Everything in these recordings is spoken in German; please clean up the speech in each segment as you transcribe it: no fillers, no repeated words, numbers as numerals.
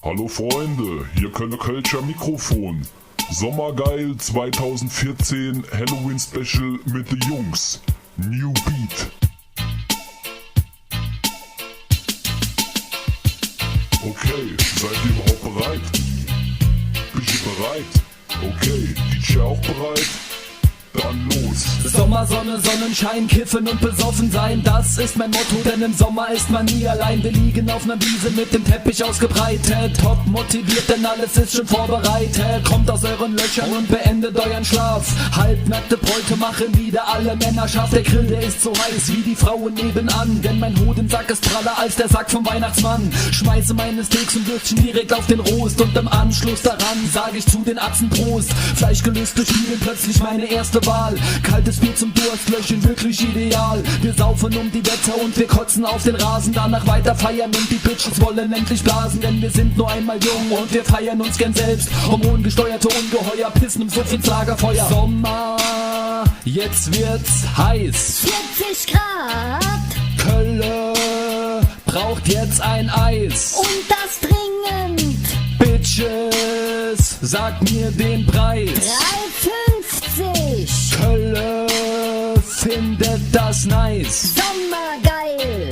Hallo Freunde, hier Kölle Kölscher Mikrofon. Sommergeil 2014 Halloween Special mit den Jungs. New Beat. Okay, seid ihr überhaupt bereit? Bist ihr bereit? Okay, DJ auch bereit? Dann los. Sommer, Sonne, Sonnenschein, kiffen und besoffen sein, das ist mein Motto, denn im Sommer ist man nie allein. Wir liegen auf ner Wiese mit dem Teppich ausgebreitet, top motiviert, denn alles ist schon vorbereitet. Kommt aus euren Löchern und beendet euren Schlaf. Halbnackte Bräute machen wieder alle Männer scharf. Der Grill, der ist so heiß wie die Frauen nebenan, denn mein Hodensack ist praller als der Sack vom Weihnachtsmann. Schmeiße meine Steaks und Würstchen direkt auf den Rost und im Anschluss daran sage ich zu den Atzen Prost. Fleischgelüste spielen plötzlich meine erste Wahl. Kaltes Bier zum Durstlöschen, wirklich ideal. Wir saufen um die Wetter und wir kotzen auf den Rasen. Danach weiter feiern und die Bitches wollen endlich blasen. Denn wir sind nur einmal jung und wir feiern uns gern selbst. Hormongesteuerte Ungeheuer pissen im Suff ins Lagerfeuer. Sommer, jetzt wird's heiß. 40 Grad. Kölle braucht jetzt ein Eis. Und das dringend. Bitches, sagt mir den Preis. 3,50. Kölle findet das nice. Sommergeil.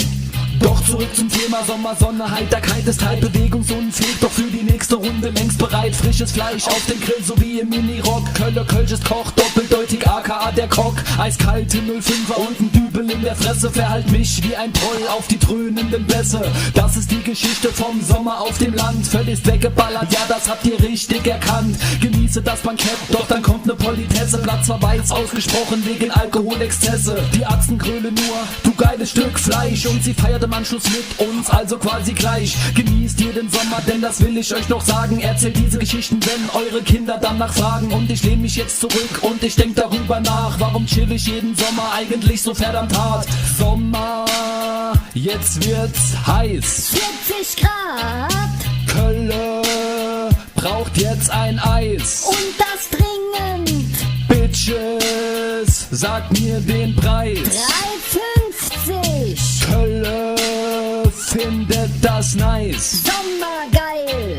Doch zurück zum Thema Sommer, Sonne, Heiterkeit ist halt bewegungsunfähig. Doch für die nächste Runde längst bereit. Frisches Fleisch auf den Grill sowie im Minirock. Kölle, Kölsch ist Koch, doppeldeutig aka der Kock. Eiskalte 05er und ein Dübel in der Fresse. Verhalt mich wie ein Troll auf die dröhnenden Bässe. Das ist die Geschichte vom Sommer auf dem Land. Völlig weggeballert, ja das habt ihr richtig erkannt. Genieße das Bankett, doch dann kommt ne Politesse. Platzverweis ausgesprochen wegen Alkoholexzesse. Die Atzen grölen nur, du geiles Stück Fleisch. Und sie feiert im Anschluss mit uns, also quasi gleich. Genießt ihr den Sommer, denn das will ich euch noch sagen. Erzählt diese Geschichten, wenn eure Kinder danach fragen. Und ich lehne mich jetzt zurück und ich denk darüber nach. Warum chill ich jeden Sommer eigentlich so verdammt hart? Sommer, jetzt wird's heiß. 40 Grad. Kölle braucht jetzt ein Eis. Und das dringend. Bitches, sagt mir den Preis. 3,50. Kölle findet das nice. Sommergeil.